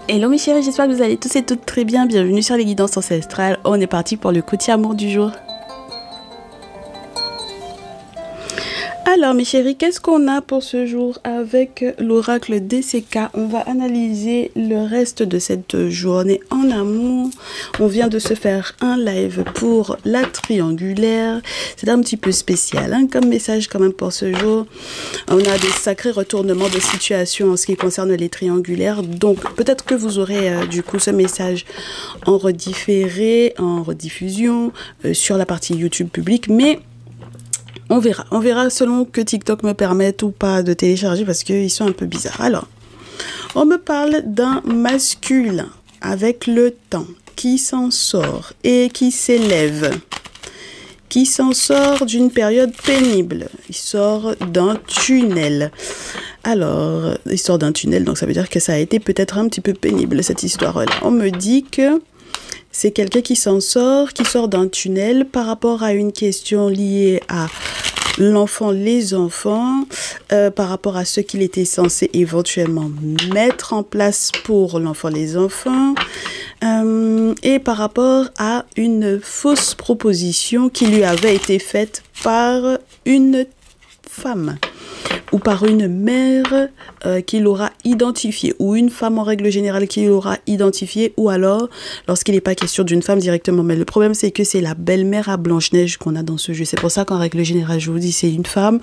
Hello mes chéris, j'espère que vous allez tous et toutes très bien. Bienvenue sur les guidances ancestrales. On est parti pour le coup de amour du jour. Alors mes chéris, qu'est-ce qu'on a pour ce jour avec l'oracle DCK? On va analyser le reste de cette journée en amour. On vient de se faire un live pour la triangulaire. C'est un petit peu spécial comme message quand même pour ce jour. On a des sacrés retournements de situation en ce qui concerne les triangulaires. Donc peut-être que vous aurez du coup ce message en redifféré, en rediffusion sur la partie YouTube publique. Mais on verra selon que TikTok me permette ou pas de télécharger parce qu'ils sont un peu bizarres. Alors, on me parle d'un masculin avec le temps qui s'en sort et qui s'élève, qui s'en sort d'une période pénible. Il sort d'un tunnel. Alors, il sort d'un tunnel, donc ça veut dire que ça a été peut-être un petit peu pénible cette histoire-là. On me dit que c'est quelqu'un qui s'en sort, qui sort d'un tunnel par rapport à une question liée à l'enfant, les enfants, par rapport à ce qu'il était censé éventuellement mettre en place pour l'enfant, les enfants, et par rapport à une fausse proposition qui lui avait été faite par une femme ou par une mère qu'il aura identifiée, ou une femme en règle générale qu'il aura identifiée, ou alors lorsqu'il n'est pas question d'une femme directement. Mais le problème, c'est que c'est la belle-mère à Blanche-Neige qu'on a dans ce jeu. C'est pour ça qu'en règle générale, je vous dis, c'est une femme.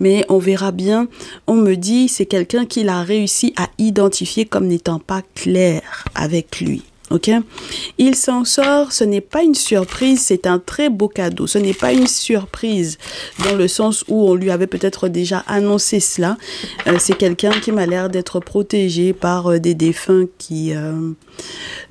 Mais on verra bien. On me dit, c'est quelqu'un qu'il a réussi à identifier comme n'étant pas clair avec lui. Ok, il s'en sort, ce n'est pas une surprise, c'est un très beau cadeau. Ce n'est pas une surprise dans le sens où on lui avait peut-être déjà annoncé cela. C'est quelqu'un qui m'a l'air d'être protégé par des défunts qui...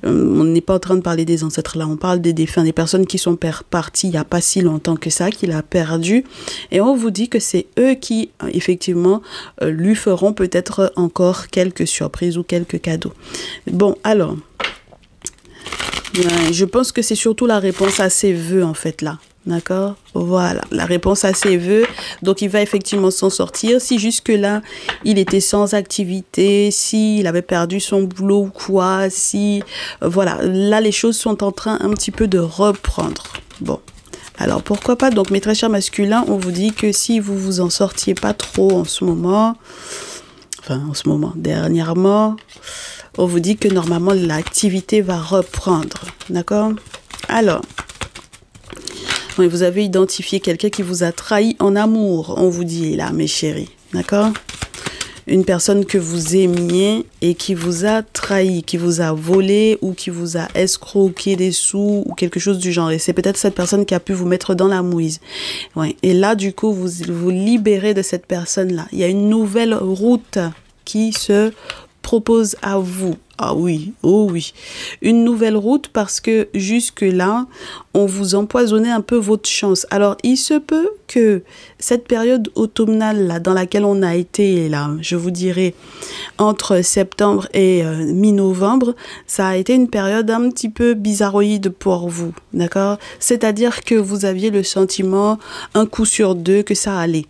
on n'est pas en train de parler des ancêtres là, on parle des défunts, des personnes qui sont parties il n'y a pas si longtemps que ça, qu'il a perdu. Et on vous dit que c'est eux qui, effectivement, lui feront peut-être encore quelques surprises ou quelques cadeaux. Bon, alors... je pense que c'est surtout la réponse à ses vœux, en fait, là. D'accord? Voilà, la réponse à ses vœux. Donc, il va effectivement s'en sortir. Si jusque-là, il était sans activité, s'il avait perdu son boulot ou quoi, si... voilà, là, les choses sont en train un petit peu de reprendre. Bon. Alors, pourquoi pas? Donc, mes très chers masculins, on vous dit que si vous vous en sortiez pas trop en ce moment... enfin, en ce moment, dernièrement... on vous dit que normalement l'activité va reprendre, d'accord? Alors, oui, vous avez identifié quelqu'un qui vous a trahi en amour, on vous dit là, mes chéris, d'accord? Une personne que vous aimiez et qui vous a trahi, qui vous a volé ou qui vous a escroqué des sous ou quelque chose du genre. Et c'est peut-être cette personne qui a pu vous mettre dans la mouise. Ouais. Et là, du coup, vous vous libérez de cette personne-là. Il y a une nouvelle route qui se propose à vous. Ah oui, oh oui. Une nouvelle route parce que jusque-là, on vous empoisonnait un peu votre chance. Alors, il se peut que cette période automnale là, dans laquelle on a été, là, je vous dirais, entre septembre et mi-novembre, ça a été une période un petit peu bizarroïde pour vous, d'accord? C'est-à-dire que vous aviez le sentiment, un coup sur deux, que ça allait.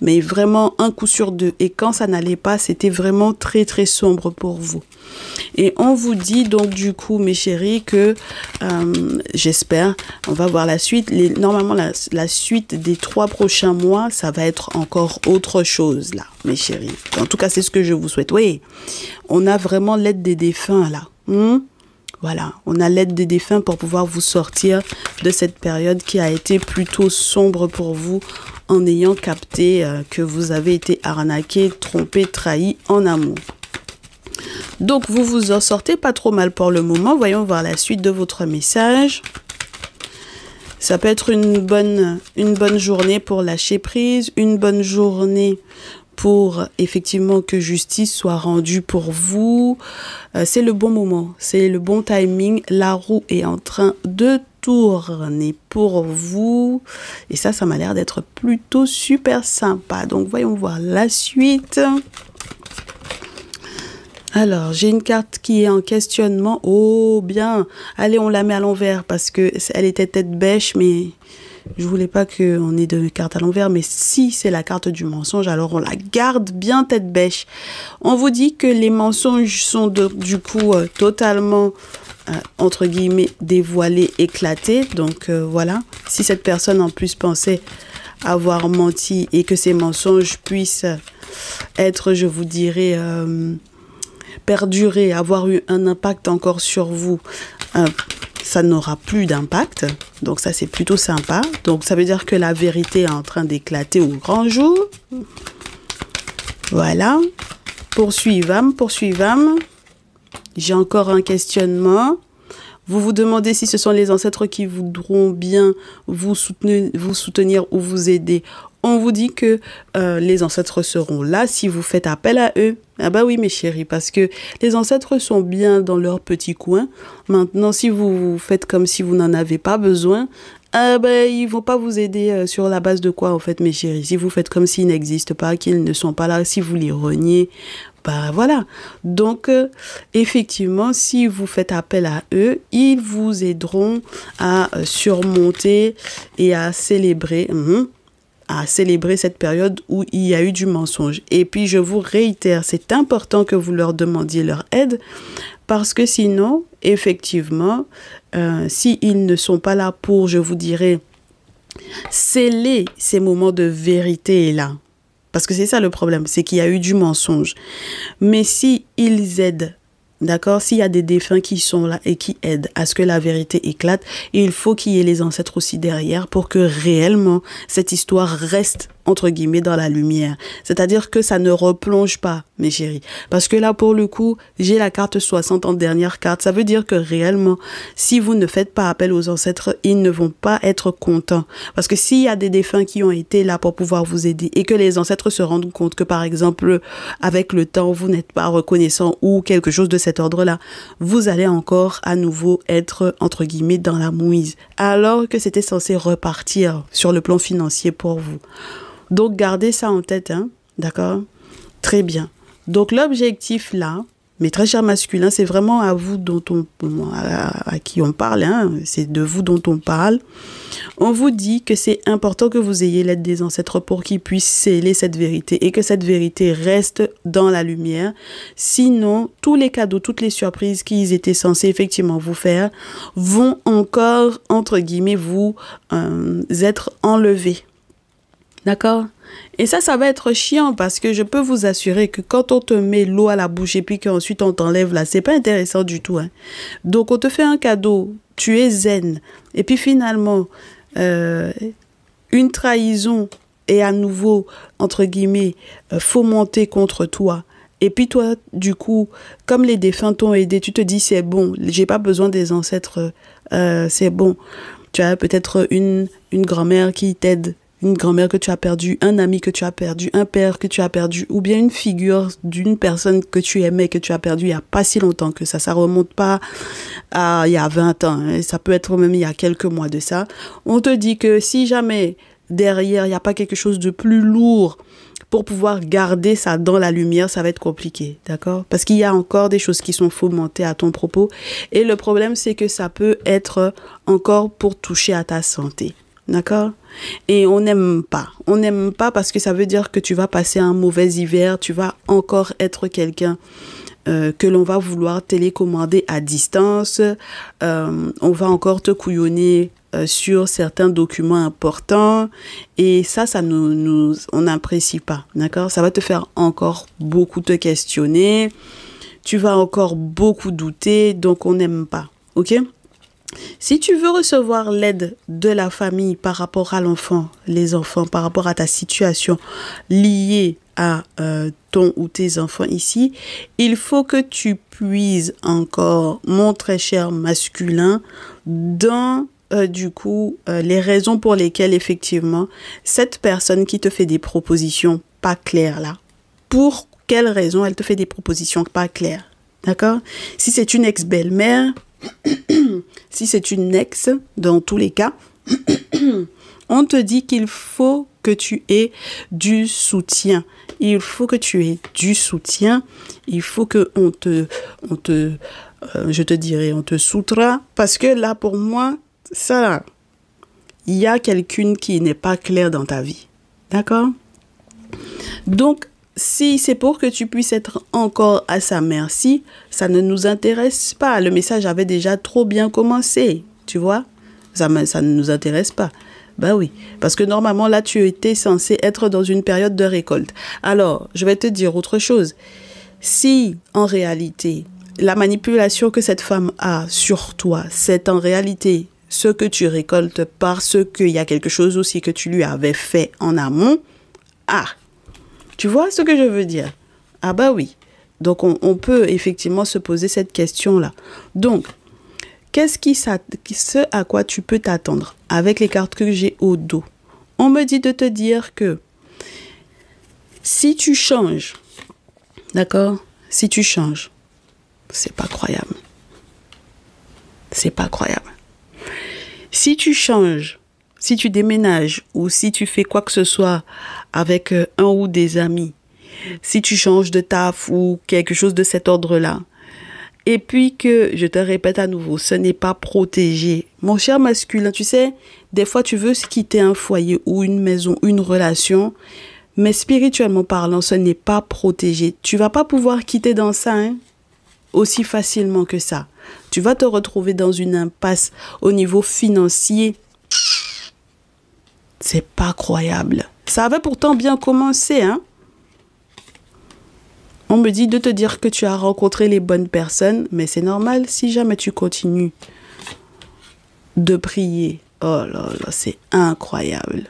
Mais vraiment un coup sur deux. Et quand ça n'allait pas, c'était vraiment très très sombre pour vous. Et on vous dit donc du coup, mes chéris, que j'espère, on va voir la suite. Normalement, la suite des 3 prochains mois, ça va être encore autre chose là, mes chéris. En tout cas, c'est ce que je vous souhaite. Oui, on a vraiment l'aide des défunts là. Voilà, on a l'aide des défunts pour pouvoir vous sortir de cette période qui a été plutôt sombre pour vous en ayant capté que vous avez été arnaqué, trompé, trahi en amour. Donc, vous vous en sortez pas trop mal pour le moment. Voyons voir la suite de votre message. Ça peut être une bonne journée pour lâcher prise, une bonne journée pour effectivement que justice soit rendue pour vous. C'est le bon moment, c'est le bon timing. La roue est en train de tourner pour vous. Et ça m'a l'air d'être plutôt super sympa. Donc, voyons voir la suite. Alors, j'ai une carte qui est en questionnement. Oh, bien. Allez, on la met à l'envers parce que elle était tête bêche, mais Je voulais pas qu'on ait de cartes à l'envers, mais si c'est la carte du mensonge, alors on la garde bien tête bêche. On vous dit que les mensonges sont du coup totalement, entre guillemets, dévoilés, éclatés. Donc voilà, si cette personne en plus pensait avoir menti et que ces mensonges puissent être, je vous dirais, perdurer, avoir eu un impact encore sur vous, ça n'aura plus d'impact. Donc ça, c'est plutôt sympa. Donc ça veut dire que la vérité est en train d'éclater au grand jour. Voilà. Poursuivons. J'ai encore un questionnement. Vous vous demandez si ce sont les ancêtres qui voudront bien vous soutenir ou vous aider. On vous dit que les ancêtres seront là si vous faites appel à eux. Ah bah oui mes chéris, parce que les ancêtres sont bien dans leur petit coin. Maintenant, si vous faites comme si vous n'en avez pas besoin, ah bah ils vont pas vous aider sur la base de quoi en fait mes chéris. Si vous faites comme s'ils n'existent pas, qu'ils ne sont pas là, si vous les reniez, bah voilà. Donc effectivement, si vous faites appel à eux, ils vous aideront à surmonter et à célébrer cette période où il y a eu du mensonge. Et puis, je vous réitère, c'est important que vous leur demandiez leur aide parce que sinon, effectivement, s'ils ne sont pas là pour, je vous dirais, sceller ces moments de vérité là, parce que c'est ça le problème, c'est qu'il y a eu du mensonge. Mais si ils aident, d'accord, s'il y a des défunts qui sont là et qui aident à ce que la vérité éclate, il faut qu'il y ait les ancêtres aussi derrière pour que réellement cette histoire reste entre guillemets dans la lumière. C'est-à-dire que ça ne replonge pas, mes chéris. Parce que là, pour le coup, j'ai la carte 60 en dernière carte. Ça veut dire que réellement, si vous ne faites pas appel aux ancêtres, ils ne vont pas être contents. Parce que s'il y a des défunts qui ont été là pour pouvoir vous aider et que les ancêtres se rendent compte que, par exemple, avec le temps, vous n'êtes pas reconnaissant ou quelque chose de cet ordre-là, vous allez encore à nouveau être, entre guillemets, dans la mouise. Alors que c'était censé repartir sur le plan financier pour vous. Donc, gardez ça en tête, hein, d'accord? Très bien. Donc, l'objectif là, mes très chers masculins, c'est vraiment à vous à qui on parle, hein, c'est de vous dont on parle. On vous dit que c'est important que vous ayez l'aide des ancêtres pour qu'ils puissent sceller cette vérité et que cette vérité reste dans la lumière. Sinon, tous les cadeaux, toutes les surprises qu'ils étaient censés effectivement vous faire vont encore, entre guillemets, vous être enlevés. D'accord? Et ça va être chiant parce que je peux vous assurer que quand on te met l'eau à la bouche et puis qu'ensuite on t'enlève là, c'est pas intéressant du tout, hein. Donc on te fait un cadeau, tu es zen. Et puis finalement, une trahison est à nouveau, entre guillemets, fomentée contre toi. Et puis toi, du coup, comme les défunts t'ont aidé, tu te dis c'est bon, j'ai pas besoin des ancêtres, c'est bon. Tu as peut-être une grand-mère qui t'aide. Une grand-mère que tu as perdue, un ami que tu as perdu, un père que tu as perdu, ou bien une figure d'une personne que tu aimais, que tu as perdu il n'y a pas si longtemps que ça. Ça remonte pas à il y a 20 ans, hein. Ça peut être même il y a quelques mois de ça. On te dit que si jamais derrière, il n'y a pas quelque chose de plus lourd pour pouvoir garder ça dans la lumière, ça va être compliqué, d'accord? Parce qu'il y a encore des choses qui sont fomentées à ton propos. Et le problème, c'est que ça peut être encore pour toucher à ta santé. D'accord? Et on n'aime pas. On n'aime pas parce que ça veut dire que tu vas passer un mauvais hiver, tu vas encore être quelqu'un que l'on va vouloir télécommander à distance. On va encore te couillonner sur certains documents importants. Et ça on n'apprécie pas. D'accord? Ça va te faire encore beaucoup te questionner. Tu vas encore beaucoup douter. Donc, on n'aime pas. OK? Si tu veux recevoir l'aide de la famille par rapport à l'enfant, les enfants, par rapport à ta situation liée à ton ou tes enfants ici, il faut que tu puises encore, mon très cher masculin, dans les raisons pour lesquelles effectivement cette personne qui te fait des propositions pas claires là, pour quelles raisons elle te fait des propositions pas claires, d'accord? Si c'est une ex-belle-mère, si c'est une ex, dans tous les cas, on te dit qu'il faut que tu aies du soutien. Il faut que tu aies du soutien. Il faut que on te soutra. Parce que là, pour moi, ça, il y a quelqu'une qui n'est pas claire dans ta vie. D'accord? Donc, si c'est pour que tu puisses être encore à sa merci, ça ne nous intéresse pas. Le message avait déjà trop bien commencé, tu vois? Ça ne nous intéresse pas. Ben oui, parce que normalement, là, tu étais censé être dans une période de récolte. Alors, je vais te dire autre chose. Si, en réalité, la manipulation que cette femme a sur toi, c'est en réalité ce que tu récoltes parce qu'il y a quelque chose aussi que tu lui avais fait en amont, ah, tu vois ce que je veux dire? Ah bah oui. Donc, on peut effectivement se poser cette question-là. Donc, ce à quoi tu peux t'attendre avec les cartes que j'ai au dos? On me dit de te dire que si tu changes, d'accord? Si tu changes, c'est pas croyable. C'est pas croyable. Si tu changes, si tu déménages ou si tu fais quoi que ce soit avec un ou des amis, si tu changes de taf ou quelque chose de cet ordre-là, et puis que, je te répète à nouveau, ce n'est pas protégé. Mon cher masculin, tu sais, des fois tu veux quitter un foyer ou une maison, une relation, mais spirituellement parlant, ce n'est pas protégé. Tu vas pas pouvoir quitter dans ça, hein, aussi facilement que ça. Tu vas te retrouver dans une impasse au niveau financier. C'est pas croyable. Ça avait pourtant bien commencé, hein. On me dit de te dire que tu as rencontré les bonnes personnes, mais c'est normal si jamais tu continues de prier. Oh là là, c'est incroyable.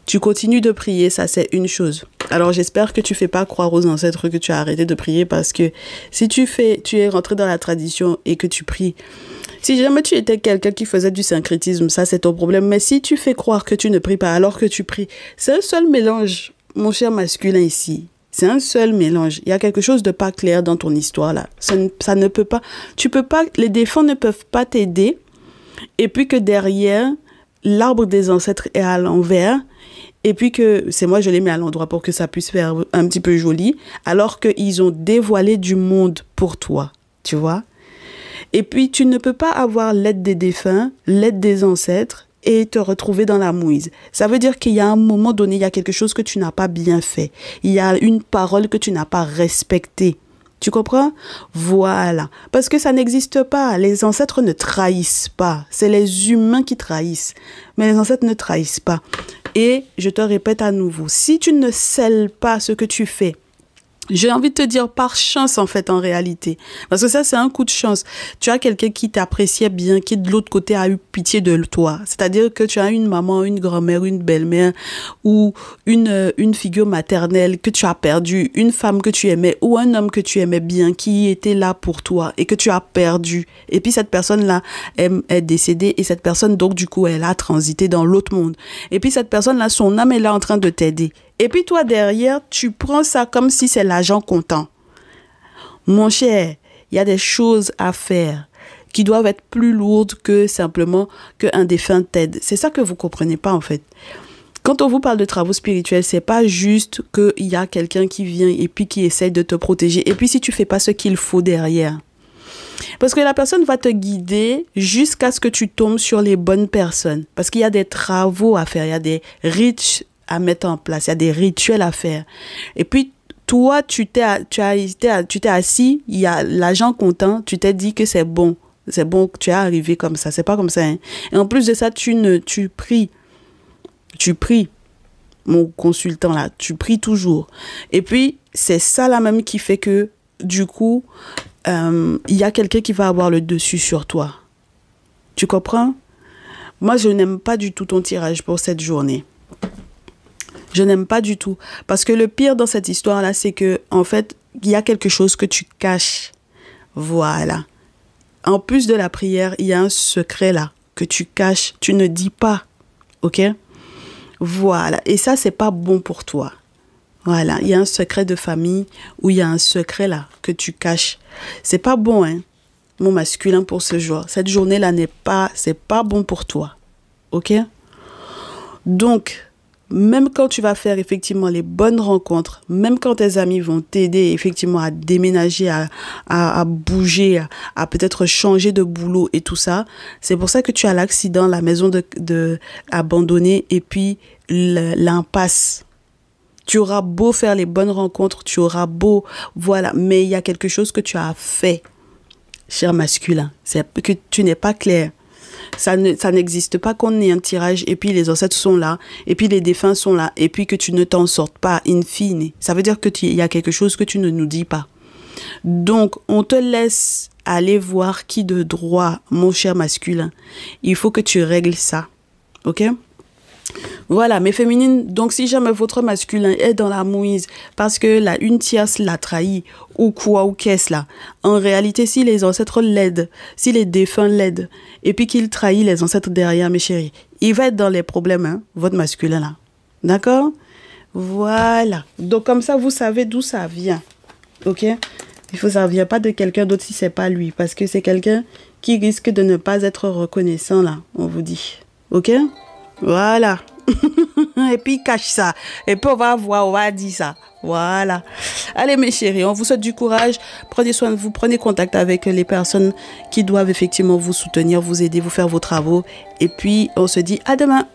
Tu continues de prier, ça c'est une chose. Alors j'espère que tu fais pas croire aux ancêtres que tu as arrêté de prier parce que si tu es rentré dans la tradition et que tu pries, si jamais tu étais quelqu'un qui faisait du syncrétisme, ça c'est ton problème. Mais si tu fais croire que tu ne pries pas alors que tu pries, c'est un seul mélange, mon cher masculin ici. C'est un seul mélange. Il y a quelque chose de pas clair dans ton histoire là. Ça ne peut pas. Tu peux pas. Les défunts ne peuvent pas t'aider. Et puis que derrière, l'arbre des ancêtres est à l'envers. Et puis que c'est moi je l'ai mis à l'endroit pour que ça puisse faire un petit peu joli. Alors qu'ils ont dévoilé du monde pour toi. Tu vois? Et puis tu ne peux pas avoir l'aide des défunts, l'aide des ancêtres et te retrouver dans la mouise. Ça veut dire qu'il y a un moment donné, il y a quelque chose que tu n'as pas bien fait. Il y a une parole que tu n'as pas respectée. Tu comprends? Voilà. Parce que ça n'existe pas. Les ancêtres ne trahissent pas. C'est les humains qui trahissent. Mais les ancêtres ne trahissent pas. Et je te répète à nouveau, si tu ne scelles pas ce que tu fais, j'ai envie de te dire par chance en fait en réalité. Parce que ça c'est un coup de chance. Tu as quelqu'un qui t'appréciait bien, qui de l'autre côté a eu pitié de toi. C'est-à-dire que tu as une maman, une grand-mère, une belle-mère ou une figure maternelle que tu as perdue, une femme que tu aimais ou un homme que tu aimais bien qui était là pour toi et que tu as perdu. Et puis cette personne-là est décédée et cette personne donc du coup elle a transité dans l'autre monde. Et puis cette personne-là, son âme est là en train de t'aider. Et puis toi, derrière, tu prends ça comme si c'est l'argent comptant. Mon cher, il y a des choses à faire qui doivent être plus lourdes que simplement qu'un défunt t'aide. C'est ça que vous comprenez pas, en fait. Quand on vous parle de travaux spirituels, c'est pas juste qu'il y a quelqu'un qui vient et puis qui essaye de te protéger. Et puis si tu fais pas ce qu'il faut derrière. Parce que la personne va te guider jusqu'à ce que tu tombes sur les bonnes personnes. Parce qu'il y a des travaux à faire, il y a des rites à mettre en place, il y a des rituels à faire. Et puis, toi, tu t'es assis, il y a l'agent comptant, tu t'es dit que c'est bon, que tu es arrivé comme ça, c'est pas comme ça. Hein. Et en plus de ça, tu pries, mon consultant là, tu pries toujours. Et puis, c'est ça là même qui fait que, du coup, il y a quelqu'un qui va avoir le dessus sur toi. Tu comprends? Moi, je n'aime pas du tout ton tirage pour cette journée. Je n'aime pas du tout. Parce que le pire dans cette histoire-là, c'est que, en fait, il y a quelque chose que tu caches. Voilà. En plus de la prière, il y a un secret là que tu caches. Tu ne dis pas. OK? Voilà. Et ça, c'est pas bon pour toi. Voilà. Il y a un secret de famille où il y a un secret là que tu caches. C'est pas bon, hein, mon masculin, pour ce jour. Cette journée-là c'est pas bon pour toi. OK? Donc, même quand tu vas faire effectivement les bonnes rencontres, même quand tes amis vont t'aider effectivement à déménager, à bouger, à peut-être changer de boulot et tout ça, c'est pour ça que tu as l'accident, la maison de abandonnée et puis l'impasse. Tu auras beau faire les bonnes rencontres, tu auras beau, voilà, mais il y a quelque chose que tu as fait, cher masculin, c'est que tu n'es pas clair. Ça n'existe pas qu'on ait un tirage et puis les ancêtres sont là et puis les défunts sont là et puis que tu ne t'en sortes pas in fine. Ça veut dire qu'il y a quelque chose que tu ne nous dis pas. Donc, on te laisse aller voir qui de droit, mon cher masculin. Il faut que tu règles ça. OK? Voilà, mes féminines, donc si jamais votre masculin est dans la mouise parce que la une tierce l'a trahi ou quoi ou qu'est-ce là, en réalité, si les ancêtres l'aident, si les défunts l'aident et puis qu'il trahit les ancêtres derrière, mes chéris, il va être dans les problèmes, hein, votre masculin là. D'accord? Voilà. Donc comme ça, vous savez d'où ça vient. OK? Ça ne vient pas de quelqu'un d'autre si c'est pas lui parce que c'est quelqu'un qui risque de ne pas être reconnaissant là, on vous dit. OK? Voilà. Et puis cache ça. Et puis on va voir, on va dire ça. Voilà. Allez mes chéris, on vous souhaite du courage. Prenez soin de vous, prenez contact avec les personnes qui doivent effectivement vous soutenir, vous aider, vous faire vos travaux. Et puis on se dit à demain.